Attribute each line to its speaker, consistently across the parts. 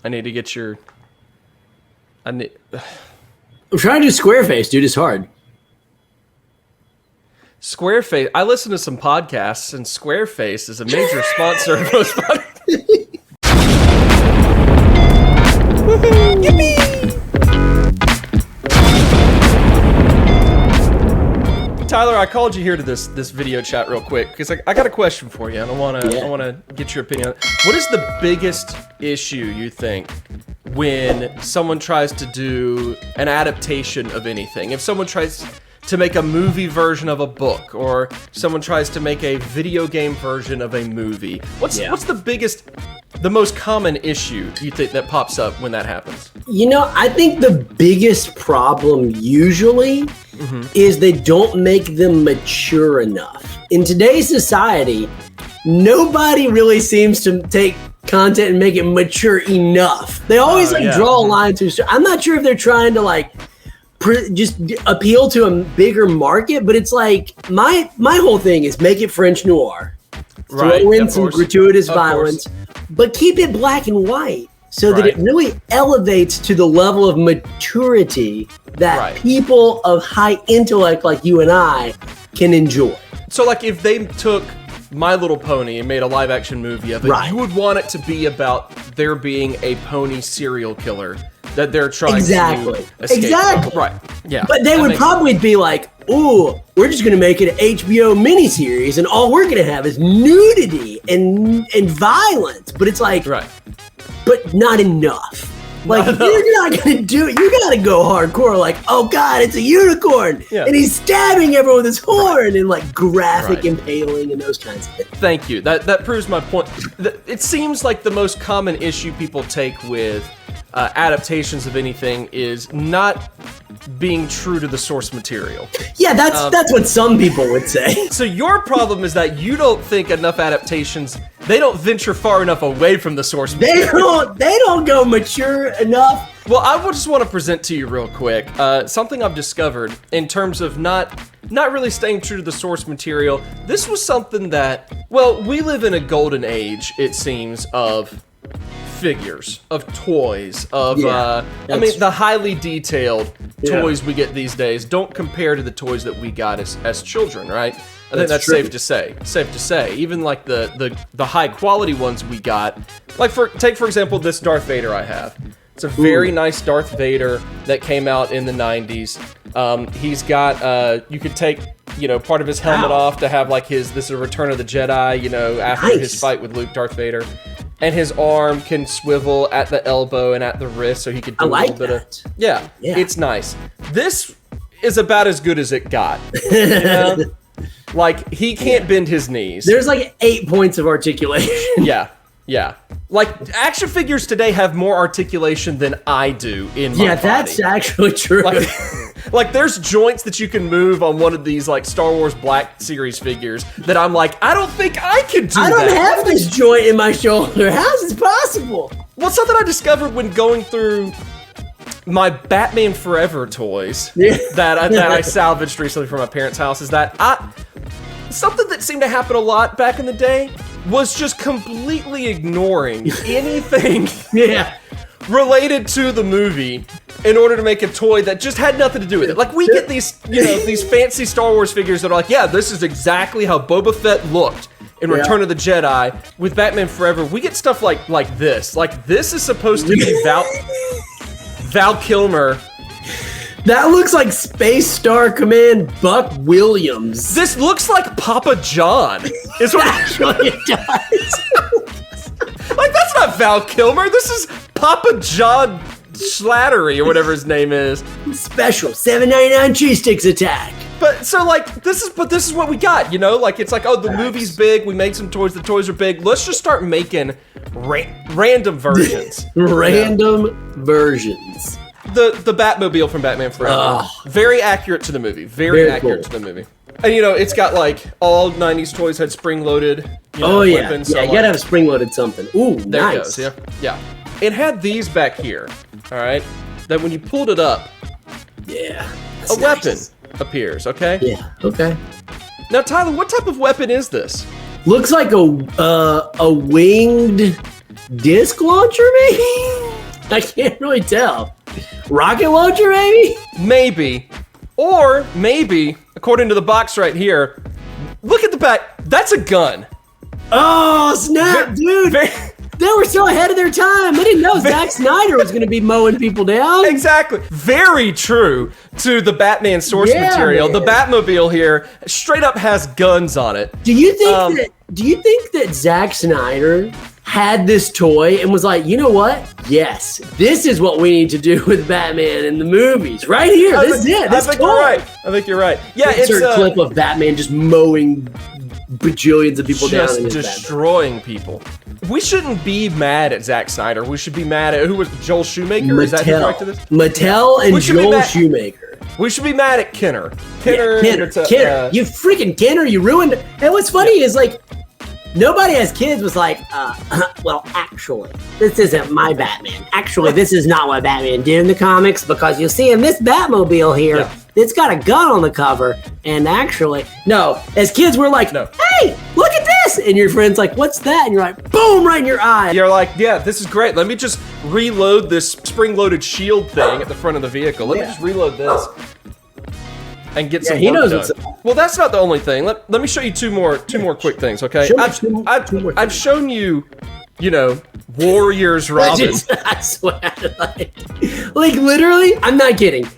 Speaker 1: I need to get your.
Speaker 2: I'm trying to do Squareface, dude. It's hard.
Speaker 1: Squareface. I listen to some podcasts, and Squareface is a major sponsor of most podcasts.
Speaker 2: Yippee!
Speaker 1: Tyler, I called you here to this video chat real quick because I got a question for you, and I want to get your opinion on it. What is the biggest issue you think when someone tries to do an adaptation of anything? If someone tries to make a movie version of a book, or someone tries to make a video game version of a movie, what's the most common issue you think that pops up when that happens?
Speaker 2: You know, I think the biggest problem usually is they don't make them mature enough. In today's society, nobody really seems to take content and make it mature enough. They always draw a line to. I'm not sure if they're trying to just appeal to a bigger market, but it's like my whole thing is make it French noir. Throw in some gratuitous violence, but keep it black and white so that it really elevates to the level of maturity that people of high intellect like you and I can enjoy.
Speaker 1: So like if they took My Little Pony and made a live action movie of it, you would want it to be about there being a pony serial killer that they're trying to escape.
Speaker 2: Exactly.
Speaker 1: Right. Yeah.
Speaker 2: But they would probably be like, ooh, we're just going to make it an HBO miniseries and all we're going to have is nudity and violence. But it's like, but not enough. Like, you're not going to do it. You got to go hardcore. Like, oh, God, it's a unicorn. Yeah. And he's stabbing everyone with his horn and, like, graphic impaling and those kinds of things.
Speaker 1: Thank you. That proves my point. It seems like the most common issue people take with adaptations of anything is not being true to the source material.
Speaker 2: Yeah, that's what some people would say.
Speaker 1: So your problem is that you don't think enough adaptations, they don't venture far enough away from the source material.
Speaker 2: They don't go mature enough.
Speaker 1: Well, I just want to present to you real quick something I've discovered in terms of not really staying true to the source material. This was something that, well, we live in a golden age, it seems, of figures, of toys, of the highly detailed toys we get these days don't compare to the toys that we got as children, right? I think that's safe to say. Even like the high quality ones we got, like take for example this Darth Vader I have. It's a very nice Darth Vader that came out in the 90s. He's got you could take part of his helmet off to have like this is a Return of the Jedi, after his fight with Luke, Darth Vader. And his arm can swivel at the elbow and at the wrist, so he could do a little bit of... Yeah, it's nice. This is about as good as it got. Like, he can't bend his knees.
Speaker 2: There's like 8 points of articulation.
Speaker 1: Yeah. Like, action figures today have more articulation than I do in my body.
Speaker 2: Yeah, that's actually true.
Speaker 1: Like, there's joints that you can move on one of these, like, Star Wars Black Series figures that I'm like, I don't think I can do that.
Speaker 2: I don't have this joint in my shoulder. How's this possible?
Speaker 1: Well, something I discovered when going through my Batman Forever toys that I salvaged recently from my parents' house is that something that seemed to happen a lot back in the day was just completely ignoring anything related to the movie in order to make a toy that just had nothing to do with it. Like, we get these, these fancy Star Wars figures that are like, this is exactly how Boba Fett looked in Return of the Jedi. With Batman Forever, we get stuff like this. Like, this is supposed to be Val Kilmer.
Speaker 2: That looks like Space Star Command Buck Williams.
Speaker 1: This looks like Papa John. Is what
Speaker 2: actually it does.
Speaker 1: Like, that's not Val Kilmer. This is Papa John Slattery or whatever his name is.
Speaker 2: Special $7.99 cheese sticks attack.
Speaker 1: But so like this is what we got, Like, it's like, the movie's big. We made some toys. The toys are big. Let's just start making random versions.
Speaker 2: Versions.
Speaker 1: The Batmobile from Batman Forever. Very accurate to the movie. Very accurate to the movie. And it's got like all 90s toys had spring-loaded weapons.
Speaker 2: You gotta have a spring-loaded something. Ooh,
Speaker 1: there
Speaker 2: nice.
Speaker 1: It goes, yeah. It had these back here, all right? That when you pulled it up, a weapon appears, okay?
Speaker 2: Yeah, okay.
Speaker 1: Now, Tyler, what type of weapon is this?
Speaker 2: Looks like a winged disc launcher, maybe? I can't really tell. Rocket launcher, maybe?
Speaker 1: Maybe. Or maybe, according to the box right here, look at the back. That's a gun.
Speaker 2: Oh, snap, dude. They were so ahead of their time. They didn't know Zack Snyder was going to be mowing people down.
Speaker 1: Exactly. Very true to the Batman source material.
Speaker 2: Man.
Speaker 1: The Batmobile here straight up has guns on it.
Speaker 2: Do you think that Zack Snyder had this toy and was like, you know what? Yes, this is what we need to do with Batman in the movies. Right here. This is it.
Speaker 1: I think you're right. I think you're right. Yeah, it's
Speaker 2: a clip of Batman just mowing bajillions of people down.
Speaker 1: Just destroying people. We shouldn't be mad at Zack Snyder. We should be mad at, who was Joel Shoemaker? Is that who directed this?
Speaker 2: Mattel and Joel Shoemaker.
Speaker 1: We should be mad at Kenner.
Speaker 2: Kenner. You freaking Kenner, you ruined it. And what's funny is, like, nobody has kids was like, well, actually, this isn't my Batman. Actually, this is not what Batman did in the comics, because you'll see in this Batmobile here, it's got a gun on the cover, and actually, no, as kids, we're like, hey, look at this! And your friend's like, what's that? And you're like, boom, right in your eye.
Speaker 1: You're like, yeah, this is great. Let me just reload this spring-loaded shield thing at the front of the vehicle. Let me just reload this and get some work done. Well, that's not the only thing. Let me show you two more quick things, okay? I've shown you, you know, Warriors Robin.
Speaker 2: I swear, like literally, I'm not kidding.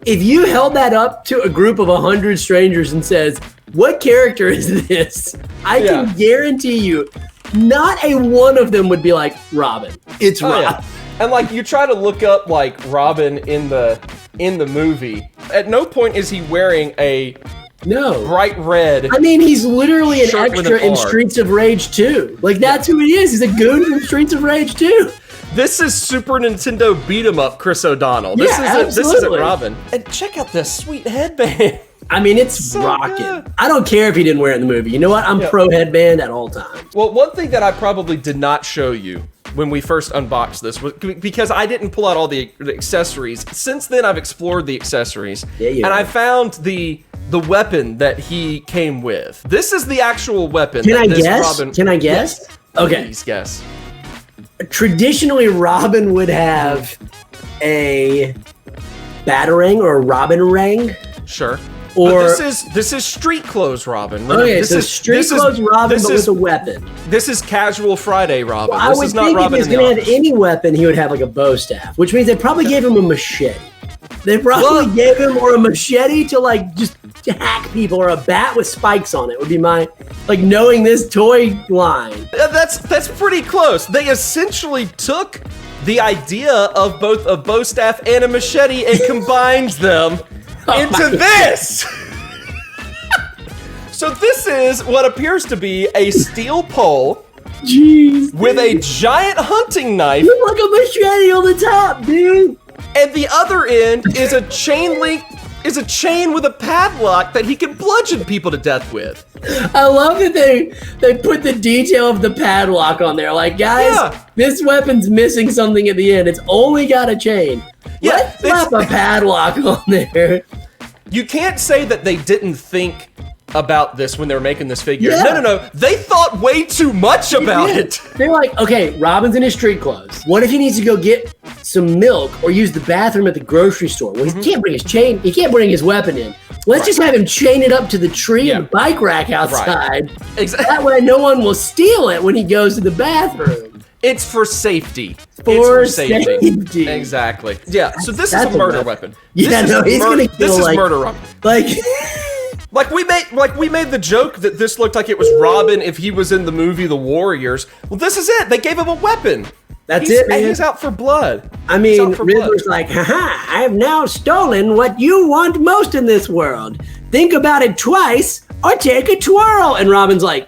Speaker 2: If you held that up to a group of 100 strangers and says, what character is this? I can guarantee you, not a one of them would be like, Robin. It's Robin. Yeah.
Speaker 1: And like, you try to look up like Robin in the movie. At no point is he wearing a bright red.
Speaker 2: I mean, he's literally an extra in Streets of Rage 2. Like, that's who he is. He's a goon from Streets of Rage 2.
Speaker 1: This is Super Nintendo beat 'em up Chris O'Donnell. This isn't Robin. And check out this sweet headband.
Speaker 2: I mean, it's so rocking. Good. I don't care if he didn't wear it in the movie. You know what? I'm pro headband at all times.
Speaker 1: Well, one thing that I probably did not show you when we first unboxed this was because I didn't pull out all the accessories. Since then, I've explored the accessories, and I found the weapon that he came with. This is the actual weapon.
Speaker 2: Can I guess?
Speaker 1: Yes.
Speaker 2: Okay.
Speaker 1: Please guess.
Speaker 2: Traditionally, Robin would have a batarang or a Robin ring.
Speaker 1: Sure.
Speaker 2: Or
Speaker 1: but this is street clothes Robin.
Speaker 2: Remember, okay, so street clothes Robin, but with a weapon.
Speaker 1: This is casual Friday Robin.
Speaker 2: Well,
Speaker 1: this is not Robin.
Speaker 2: If he's gonna have any weapon, he would have like a bow staff, which means they probably gave him a machete. They probably gave him or a machete to like just hack people, or a bat with spikes on it would be my, like, knowing this toy line.
Speaker 1: That's pretty close. They essentially took the idea of both a bow staff and a machete and combined them into this. So this is what appears to be a steel pole.
Speaker 2: Jeez,
Speaker 1: with a giant hunting knife.
Speaker 2: You like a machete on the top, dude.
Speaker 1: And the other end is a chain link. Is a chain with a padlock that he can bludgeon people to death with.
Speaker 2: I love that they put the detail of the padlock on there. Like, guys, this weapon's missing something at the end. It's only got a chain. Let's slap a padlock on there.
Speaker 1: You can't say that they didn't think about this when they were making this figure. No. They thought way too much about it.
Speaker 2: They're like, okay, Robin's in his street clothes. What if he needs to go get some milk or use the bathroom at the grocery store? Well, he can't bring his chain. He can't bring his weapon in. Let's just have him chain it up to the tree in the bike rack outside. Right.
Speaker 1: Exactly.
Speaker 2: That way no one will steal it when he goes to the bathroom.
Speaker 1: It's for safety.
Speaker 2: For safety.
Speaker 1: Exactly. Yeah, so this is a murder weapon.
Speaker 2: Yeah, he's gonna kill,
Speaker 1: this is murder weapon.
Speaker 2: Like
Speaker 1: we made the joke that this looked like it was Robin if he was in the movie The Warriors. Well, this is it. They gave him a weapon.
Speaker 2: That's it, man.
Speaker 1: He's out for blood.
Speaker 2: I mean, Riddler's like, haha, I have now stolen what you want most in this world. Think about it twice or take a twirl. And Robin's like,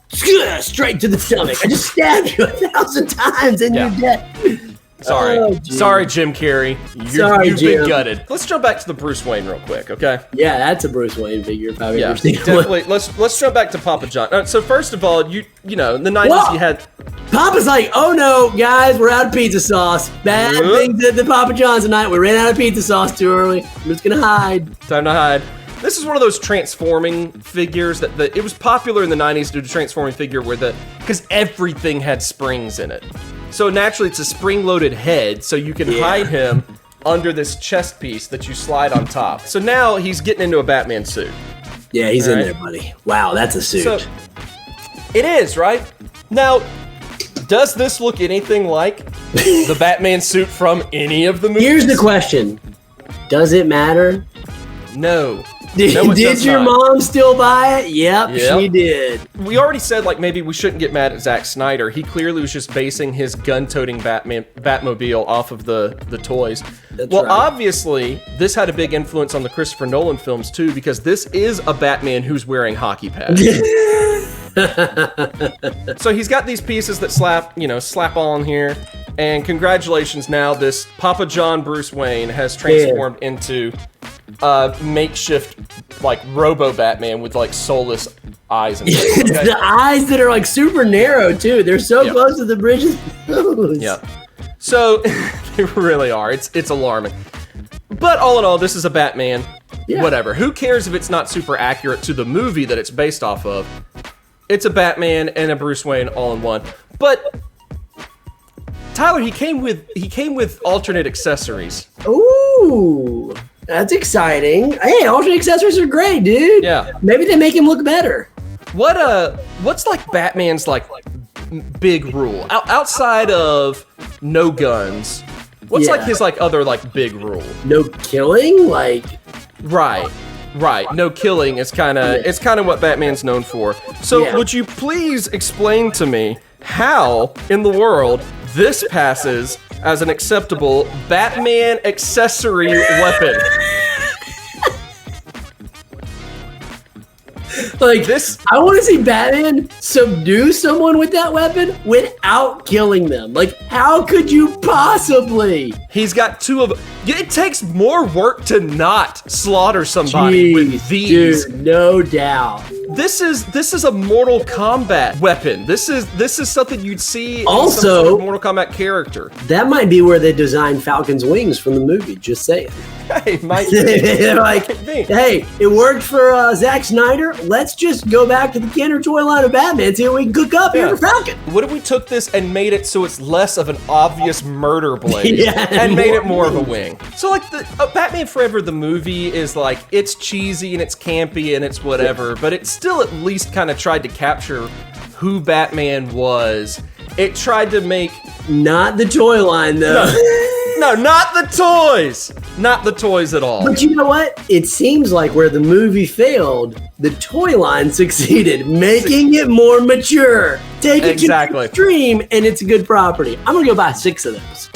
Speaker 2: straight to the stomach. I just stabbed you 1,000 times and you're dead.
Speaker 1: Sorry, Jim Carrey. You've been gutted. Let's jump back to the Bruce Wayne real quick, okay?
Speaker 2: Yeah, that's a Bruce Wayne figure if I've ever seen one.
Speaker 1: Definitely. Let's jump back to Papa John. So first of all, you know, in the 90s you had...
Speaker 2: Papa's like, oh no, guys, we're out of pizza sauce. Bad things at the Papa John's tonight. We ran out of pizza sauce too early. I'm just gonna hide.
Speaker 1: Time to hide. This is one of those transforming figures that it was popular in the 90s to do a transforming figure where because everything had springs in it. So naturally, it's a spring-loaded head, so you can hide him under this chest piece that you slide on top. So now he's getting into a Batman suit.
Speaker 2: Yeah, he's in there, buddy. Wow, that's a suit.
Speaker 1: So, it is, right? Now, does this look anything like the Batman suit from any of the movies?
Speaker 2: Here's the question. Does it matter?
Speaker 1: No.
Speaker 2: Did your mom still buy it? Yep, she did.
Speaker 1: We already said, like, maybe we shouldn't get mad at Zack Snyder. He clearly was just basing his gun-toting Batmobile off of the toys.
Speaker 2: That's
Speaker 1: right.
Speaker 2: Obviously,
Speaker 1: this had a big influence on the Christopher Nolan films, too, because this is a Batman who's wearing hockey pads. So he's got these pieces that slap on here. And congratulations, now this Papa John Bruce Wayne has transformed into makeshift, like, Robo-Batman with, like, soulless eyes and stuff. Okay?
Speaker 2: The eyes that are, like, super narrow, too. They're so close to the bridge of the nose.
Speaker 1: Yeah. So, they really are. It's alarming. But all in all, this is a Batman. Yeah. Whatever. Who cares if it's not super accurate to the movie that it's based off of? It's a Batman and a Bruce Wayne all in one. But Tyler, he came with alternate accessories.
Speaker 2: Ooh, that's exciting. Hey, alternate accessories are great, dude.
Speaker 1: Yeah.
Speaker 2: Maybe they make him look better.
Speaker 1: What's like Batman's like big rule outside of no guns? What's like his like other like big rule?
Speaker 2: No killing, like.
Speaker 1: Right. No killing is kind of what Batman's known for. So would you please explain to me how in the world this passes as an acceptable Batman accessory weapon?
Speaker 2: Like this, I want to see Batman subdue someone with that weapon without killing them. Like, how could you possibly?
Speaker 1: He's got two of them. It takes more work to not slaughter somebody with these.
Speaker 2: Dude, no doubt.
Speaker 1: This is a Mortal Kombat weapon. This is something you'd see
Speaker 2: also,
Speaker 1: in some sort of Mortal Kombat character.
Speaker 2: That might be where they designed Falcon's wings from the movie. Just saying.
Speaker 1: Hey, might be.
Speaker 2: Like, hey, it worked for Zack Snyder. Let's just go back to the Kenner toy line of Batman, see what we can cook up here for Falcon.
Speaker 1: What if we took this and made it so it's less of an obvious murder blade and made it more of a wing? So like the Batman Forever, the movie is like, it's cheesy and it's campy and it's whatever, but it still at least kind of tried to capture who Batman was. It tried to make...
Speaker 2: Not the toy line, though.
Speaker 1: No, not the toys! Not the toys at all.
Speaker 2: But you know what? It seems like where the movie failed, the toy line succeeded, making it more mature. Take it to the extreme, and it's a good property. I'm gonna go buy 6 of those.